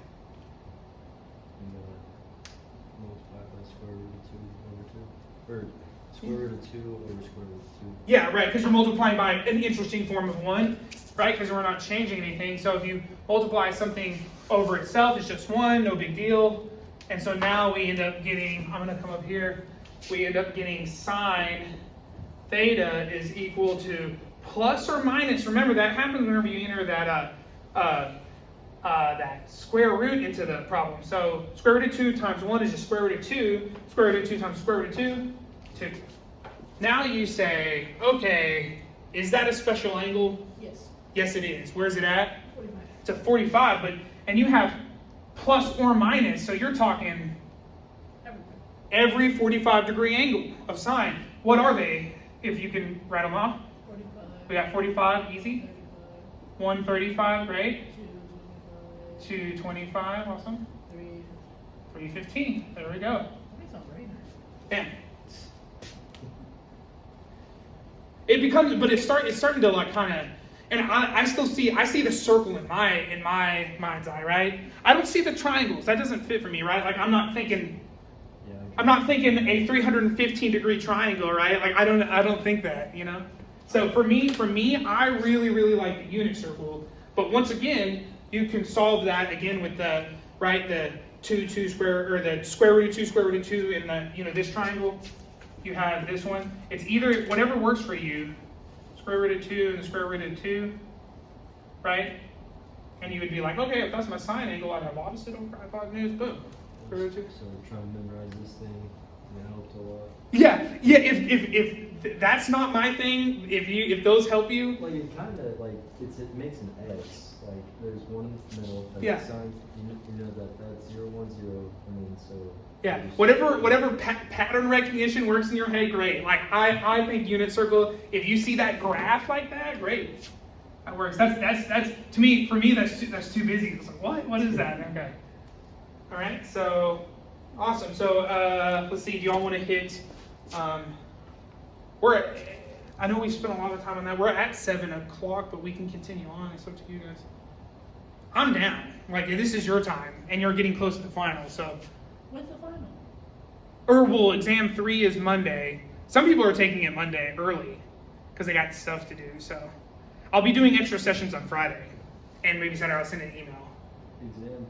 Multiply by square root of 2 over 2. Or square root of 2 over square root of 2. Yeah, right, because you're multiplying by an interesting form of 1, right? Because we're not changing anything. So if you multiply something over itself, it's just 1, no big deal. And so now we end up getting, I'm going to come up here, we end up getting sine theta is equal to plus or minus. Remember, that happens whenever you enter that square root into the problem. So square root of 2 times 1 is just square root of 2. Square root of 2 times square root of 2, 2. Now you say, okay, is that a special angle? Yes. Yes, it is. Where's it at? 45. It's a 45, and you have plus or minus, so you're talking every 45-degree angle of sine. What are they, if you can write them off? 45. We got 45, easy. 35. 135, great. 225. 225, awesome. 315, there we go. That sounds very nice. Bam. It becomes, but it's starting to like kind of, and I see the circle in my mind's eye, right? I don't see the triangles. That doesn't fit for me, right? Like I'm not thinking a 315-degree triangle, right? Like I don't think that, you know. So for me, I really, really like the unit circle. But once again, you can solve that again with the 2 square, or the square root of 2 square root of 2 in the this triangle. You have this one. It's either whatever works for you. Square root of 2 and the square root of 2, right? And you would be like, okay, if that's my sine angle, I'd have opposite over hypotenuse. Boom. Square root of 2. So we're trying to memorize this thing. That helped a lot. Yeah. If that's not my thing, if those help you, Like it kind of like it makes an X. Like there's one in the middle. That's Yeah. Sign, you know that's 0, 1, 0, and then so. yeah, whatever pattern recognition works in your head, great. Like I think unit circle. If you see that graph like that, great. That works. That's to me. For me, that's too busy. It's like what is that? Okay. All right. So awesome. So let's see. Do y'all want to hit? I know we spent a lot of time on that. We're at 7 o'clock, but we can continue on. It's up to you guys. I'm down. Like this is your time, and you're getting close to the final. So. When's the final? Well, exam 3 is Monday. Some people are taking it Monday early because they got stuff to do. So I'll be doing extra sessions on Friday, and maybe Saturday I'll send an email. Exam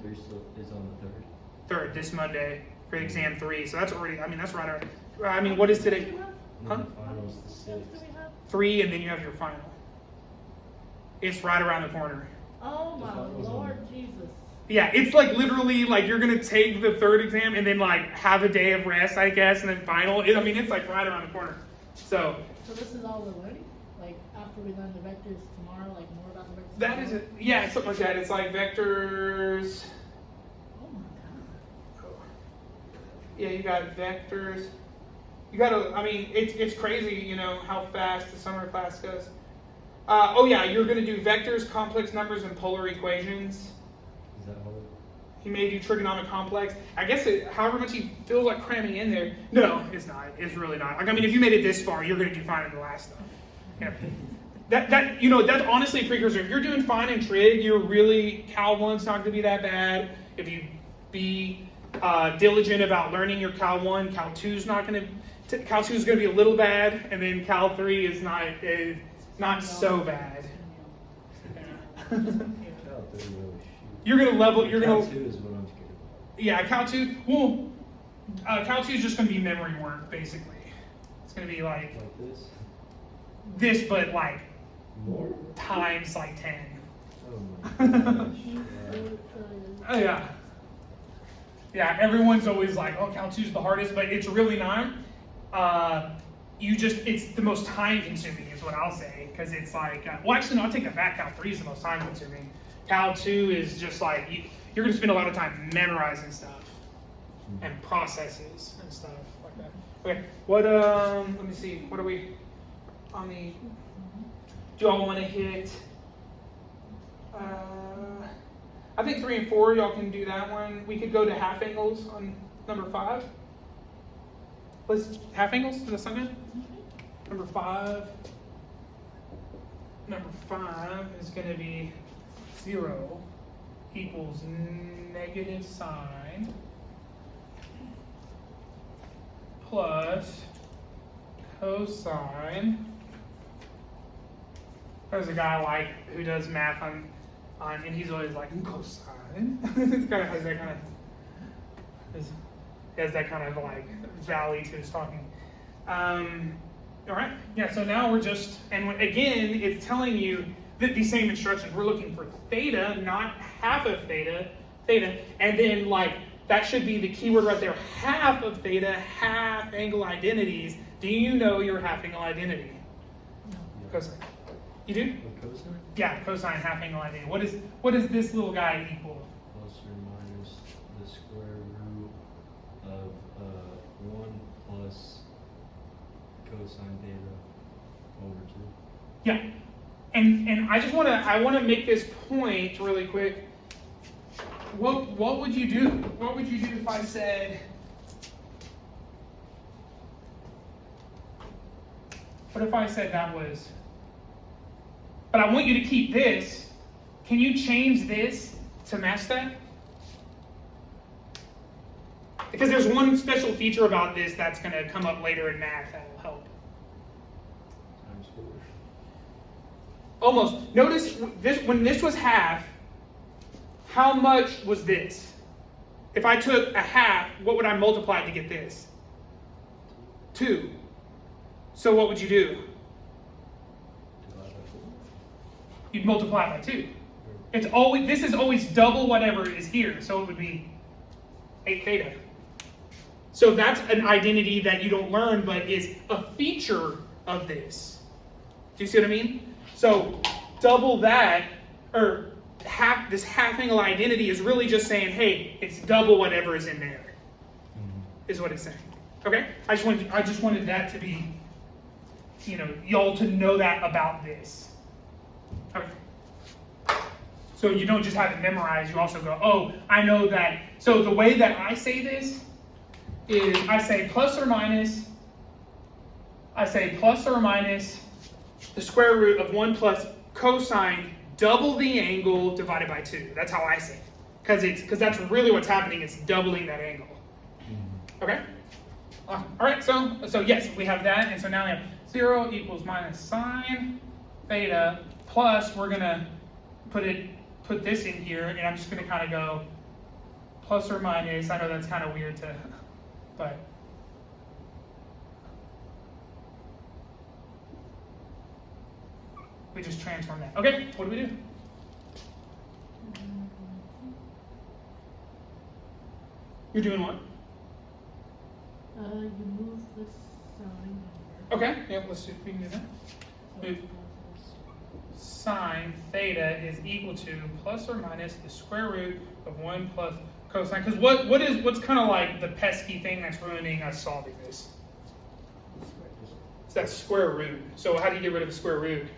3 still is on the 3rd. 3rd, this Monday for exam 3. So that's already. That's right. What is today? Huh? And the final's the 6th. 3, and then you have your final. It's right around the corner. Oh The my final's Lord on- Jesus. Yeah, it's like literally like you're gonna take the 3rd exam and then like have a day of rest, I guess, and then final. It's like right around the corner. So this is all we're learning? Like after we learn the vectors tomorrow, like more about the vectors that tomorrow? is it. Yeah, something like that. It's like vectors. Oh my God. Yeah, you got vectors. You gotta, it's crazy, how fast the summer class goes. You're gonna do vectors, complex numbers, and polar equations. Is that hard? He may do trigonometric complex. I guess however much he feels like cramming in there. No, it's not. It's really not. If you made it this far, you're gonna do fine in the last stuff. Yeah. That's honestly a precursor. If you're doing fine in trig, you're really, Cal 1's not going to be that bad. If you be diligent about learning your Cal 1, Cal 2's not going to, Cal 2 is going to be a little bad, and then Cal 3 is not so bad. Cal 3 really shoot. You're going to level, you're Cal going to, 2 is what I'm scared about. yeah, Cal 2, well, Cal 2 is just going to be memory work, basically. It's going to be like this, but like more times like 10. Oh my gosh. Oh, yeah. Yeah, everyone's always like, oh, Cal 2 is the hardest, but it's really not. It's the most time consuming is what I'll say, because it's like, well, actually, no, I'll take that back. Cal 3 is the most time consuming. Cal 2 is just like, you're going to spend a lot of time memorizing stuff and processes and stuff like that. Okay, let me see, what are we on the, do y'all want to hit, I think 3 and 4, y'all can do that one. We could go to half angles on number 5. Let's, half angles, does that sound good? Number 5 is going to be 0 equals negative sine plus cosine. There's a guy like who does math on and he's always like cosine. It's kind of has that kind of like valley to his talking. All right, yeah. So now we're just, and again, it's telling you that these same instructions. We're looking for theta, not half of theta, and then like that should be the keyword right there. Half of theta, half angle identities. Do you know your half angle identity? No. Cosine. You do? Cosine? Yeah, cosine half angle identity. What is this little guy equal? Plus or minus the square root of 1 plus cosine theta over 2. Yeah, and I want to make this point really quick. What would you do? What would you do if I said? What if I said that was? But I want you to keep this. Can you change this to match that? Because there's one special feature about this that's going to come up later in math that will help. Times 4. Almost. Notice this when this was half, how much was this? If I took a half, what would I multiply to get this? 2. So what would you do? Divide by 4. You'd multiply by 2. This is always double whatever is here, so it would be 8 theta. So that's an identity that you don't learn, but is a feature of this. Do you see what I mean? So double that, or this half angle identity is really just saying, hey, it's double whatever is in there, is what it's saying. Okay? I just wanted that to be, y'all to know that about this. Okay. So you don't just have it memorized, you also go, oh, I know that. So the way that I say this is I say plus or minus the square root of 1 plus cosine double the angle divided by 2. That's how I say it. Because that's really what's happening, it's doubling that angle. Okay? All right, so yes, we have that, and so now we have 0 equals minus sine theta plus, we're gonna put this in here, and I'm just gonna kind of go plus or minus. I know that's kind of weird to, but we just transform that. Okay, what do we do? You're doing what? You move the sign. Okay, yeah, let's see if we can do that. Move. Sine theta is equal to plus or minus the square root of 1 plus cosine. Because what's kind of like the pesky thing that's ruining us solving this? It's that square root. So how do you get rid of the square root?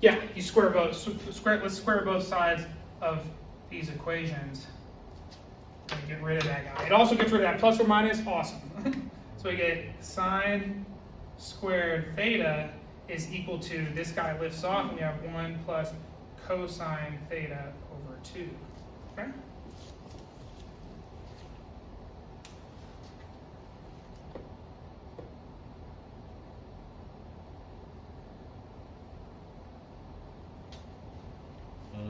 Yeah, you square both. Let's square both sides of these equations and get rid of that guy. It also gets rid of that plus or minus. Awesome. So we get sine squared theta is equal to, this guy lifts off, and we have 1 plus cosine theta over 2. Okay? Let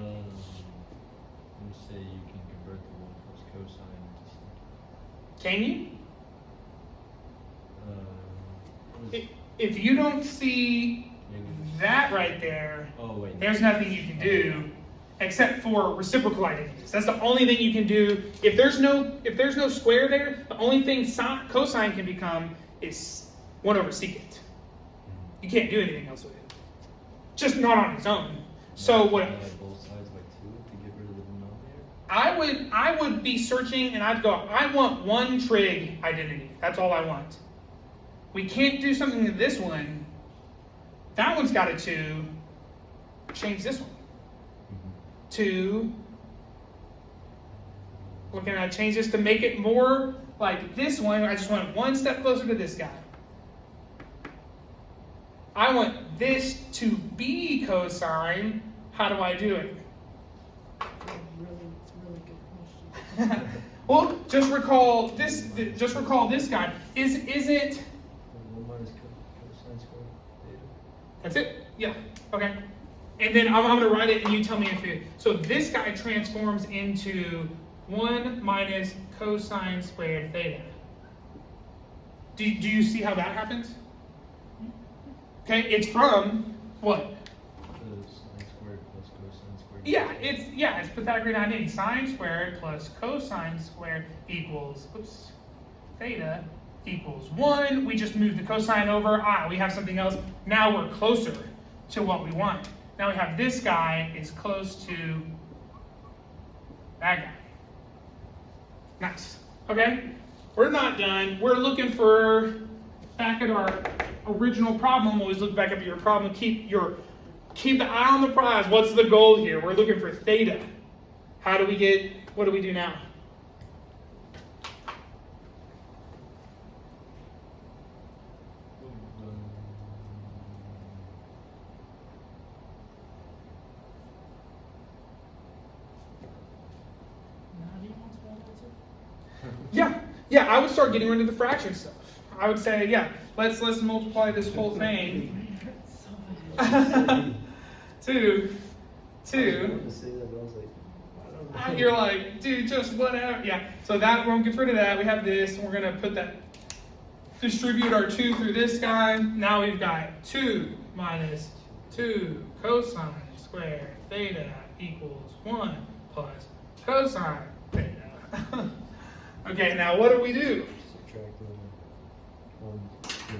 me say you can convert the 1 plus cosine into something. Can you? What is- If you don't see Maybe- that right there, Oh, wait. there's nothing you can do except for reciprocal identities. That's the only thing you can do. If there's no square there, the only thing cosine can become is 1 over secant. You can't do anything else with it. Just not on its own. So what? Both sides by 2 to get rid of the denominator? I would be searching and I'd go, I want one trig identity. That's all I want. We can't do something to this one. That one's got a 2. Change this one. 2. We're gonna change this to make it more like this one. I just want one step closer to this guy. I want this to be cosine. How do I do it? It's a really good question. Well, just recall this. Just recall this guy. Is it? 1 minus cosine squared theta. That's it. Yeah. Okay. And then I'm going to write it, and you tell me if it. So this guy transforms into 1 minus cosine squared theta. Do you see how that happens? Okay. It's from what? Sine squared plus cosine squared. Yeah, it's Pythagorean identity. Sine squared plus cosine squared equals, theta equals 1. We just moved the cosine over. We have something else. Now we're closer to what we want. Now we have this guy is close to that guy. Nice. Okay? We're not done. We're looking for, back at our original problem, always look back at your problem. Keep the eye on the prize. What's the goal here? We're looking for theta. What do we do now? Yeah, I would start getting rid of the fraction stuff. I would say, let's multiply this whole thing. 2. You're like, dude, just whatever. Yeah, so that won't get rid of that. We have this, and we're going to put that, distribute our 2 through this guy. Now we've got 2 minus 2 cosine squared theta equals 1 plus cosine theta. Okay, now what do we do? Subtract the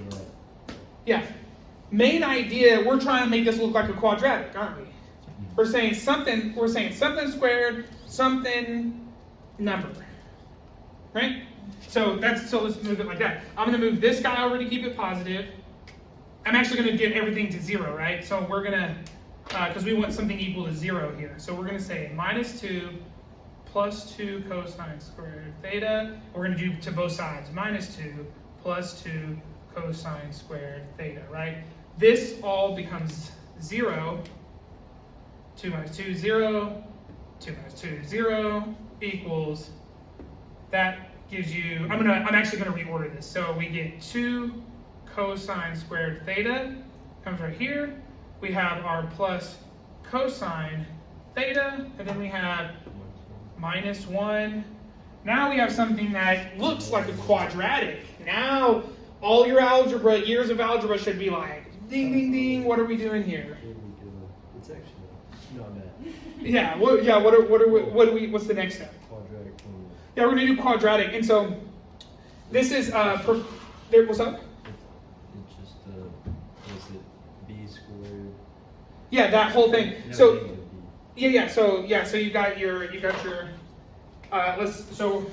right. Yeah, main idea, we're trying to make this look like a quadratic, aren't we? We're saying something squared, something number. Right? So let's move it like that. I'm gonna move this guy over to keep it positive. I'm actually gonna get everything to 0, right? So we're gonna, because we want something equal to 0 here. So we're gonna say minus 2 plus 2 cosine squared theta. We're gonna do to both sides, minus 2 plus 2 cosine squared theta, right? This all becomes 0. 2 minus 2, 0. 2 minus 2, 0 equals, that gives you, I'm actually gonna reorder this. So we get 2 cosine squared theta, comes right here. We have our plus cosine theta, and then we have minus 1. Now we have something that looks like a quadratic. Now all your algebra, years of algebra should be like, ding, ding, ding, what are we doing here? It's actually not bad. Yeah, what's the next step? Quadratic formula. Yeah, we're gonna do quadratic, and so this is, what's up? It's just, what's it, b squared? Yeah, that whole thing. No, So, negative b. so you got your, so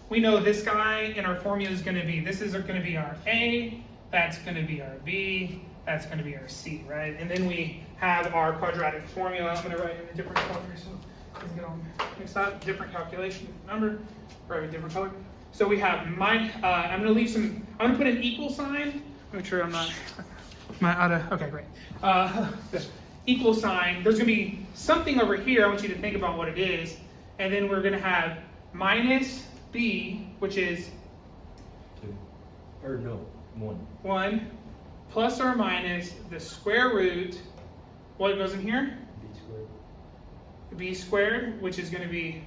we know this guy in our formula is gonna be, this is gonna be our A, that's gonna be our B, that's gonna be our C, right? And then we have our quadratic formula. I'm gonna write it in a different color so it doesn't get all mixed up. Different calculation, number, write a different color. So we have I'm gonna put an equal sign. Make sure I'm not, Okay, great. The equal sign, there's gonna be something over here, I want you to think about what it is, and then we're gonna have minus b, which is 2. Or no, 1. 1, plus or minus the square root, what goes in here? B squared. B squared, which is gonna be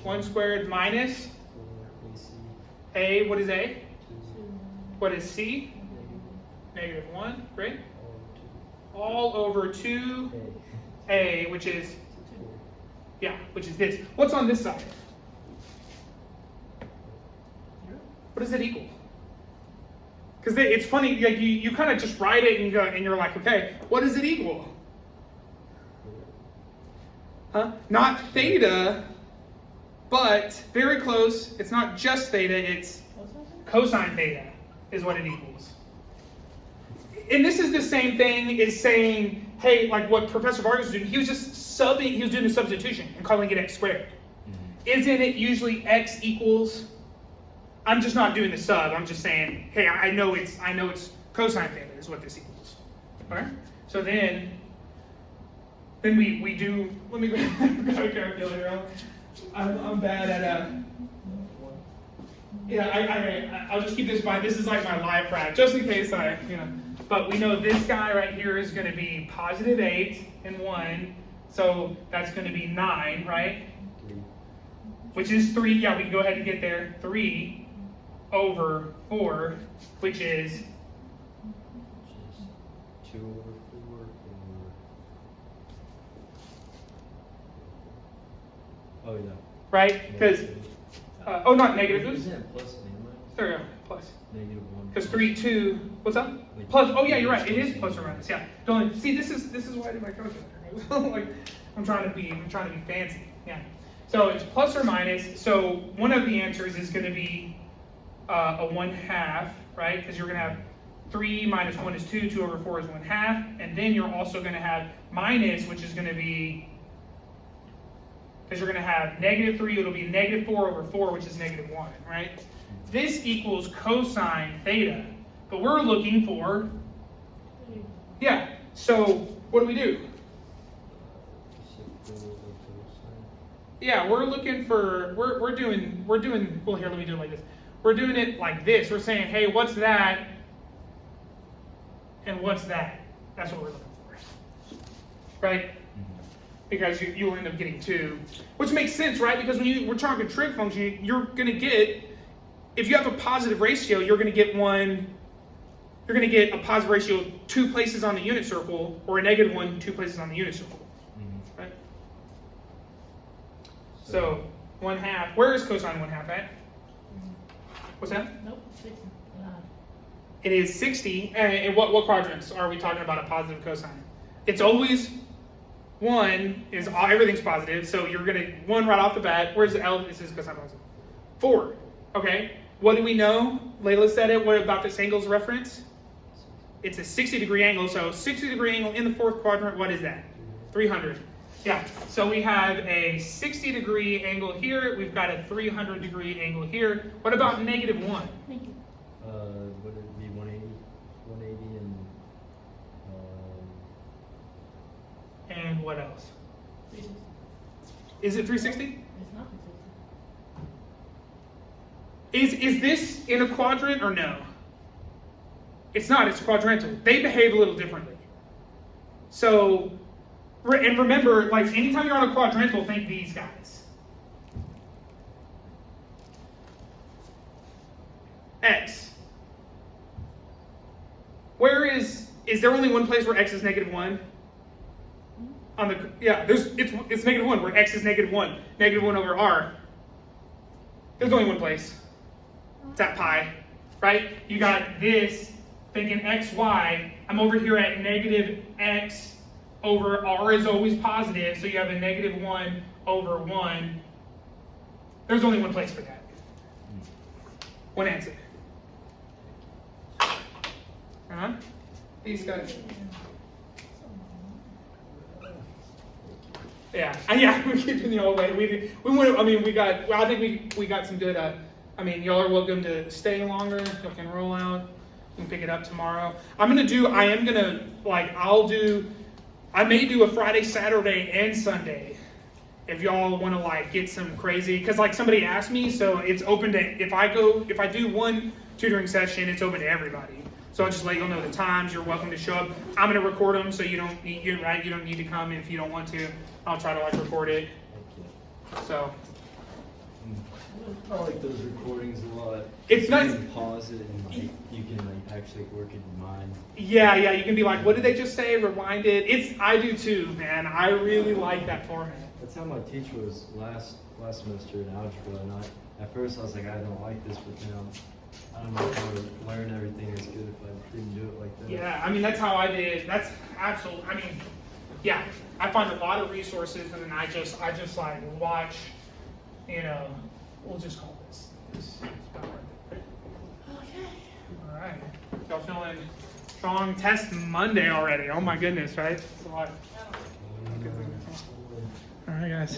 1 squared minus 4 AC. a, what is a? 2. What is c? Negative 1, great. All All over 2 2. a, which is, 4. yeah, which is this. What's on this side? What does it equal? Because it's funny, like you kind of just write it and go, and you're like, okay, what does it equal? Huh? Not theta, but very close. It's not just theta, it's cosine theta is what it equals. And this is the same thing as saying, hey, like what Professor Vargas was doing, he was just subbing, he was doing a substitution and calling it x squared. Isn't it usually x equals? I'm just not doing the sub. I'm just saying, hey, I know it's cosine theta is what this equals. All right. So then we do. Let me grab a calculator out. I'm bad at yeah. I'll just keep this by. This is like my live practice, just in case But we know this guy right here is going to be positive 8 and 1, so that's going to be 9, right? 3. Which is 3. Yeah, we can go ahead and get there. 3 over 4, which is Which is 2 over 4 or... Oh yeah. right? Because oh, not negative. Isn't it plus and minus? There we go. Plus. Negative 1. Because 3, 2. What's up? Wait, Plus. Oh yeah, you're right. It is plus or minus. Yeah. Don't see. This is why I do my calculator. Like I'm trying to be fancy. Yeah. So it's plus or minus. So one of the answers is going to be a 1/2, right? Because you're going to have 3 minus 1 is 2. 2 over 4 is 1/2, and then you're also going to have minus, which is going to be, because you're going to have negative 3. It'll be negative 4 over 4, which is negative 1, right? This equals cosine theta, but we're looking for, yeah. So what do we do? Yeah, we're looking for, we're doing, well here, let me do it like this. We're doing it like this. We're saying, hey, what's that? And what's that? That's what we're looking for. Right? Because you'll end up getting 2. Which makes sense, right? Because when we're talking trig function, you're going to get, if you have a positive ratio, you're going to get a positive ratio 2 places on the unit circle, or a negative 1 2 places on the unit circle. Right? So 1/2. Where is cosine 1/2 at? What's that? Nope, 60. It is 60. And what quadrants are we talking about a positive cosine? It's always 1 is everything's positive, so you're gonna 1 right off the bat. Where's the L? This is cosine positive. 4. Okay. What do we know? Layla said it. What about this angle's reference? It's a 60-degree angle. So 60-degree angle in the 4th quadrant. What is that? 300. Yeah, so we have a 60-degree angle here. We've got a 300-degree angle here. What about negative 1? Thank you. Would it be 180? 180 and... And what else? 360. Is it 360? It's not 360. Is this in a quadrant or no? It's not, it's quadrantal. They behave a little differently. So, and remember, like anytime you're on a quadrantal, think these guys. X. Where is there only one place where x is negative 1? On the, yeah, it's negative 1, where x is negative 1. Negative 1 over r. There's only one place. It's at pi, right? You got this, thinking x, y. I'm over here at negative x over r is always positive, so you have a negative 1 over 1. There's only one place for that. One answer. These guys. Yeah, we're keeping the old way. We went. I mean, we got. Well, I think we got some good. I mean, y'all are welcome to stay longer. Y'all can roll out. We can pick it up tomorrow. I may do a Friday, Saturday, and Sunday. If y'all want to like get some crazy, because like somebody asked me, so it's open to, if I do one tutoring session, it's open to everybody. So I'll just let you know the times. You're welcome to show up. I'm gonna record them, so you don't need to come if you don't want to. I'll try to like record it. So I like those recordings a lot. It's nice. You can pause it and like you can like actually work in your mind. Yeah, you can be like, what did they just say? Rewind it. I do too, man. I really like that format. That's how my teacher was last semester in algebra, and at first I was like, I don't like this, but now I don't know if I would learn everything as good if I didn't do it like that. Yeah, I mean that's how I did. That's absolutely. I mean, yeah, I find a lot of resources, and then I just like watch. We'll just call this. It's about right. Okay. All right. Y'all feeling strong? Test Monday already. Oh my goodness, right? It's a lot. All right, guys.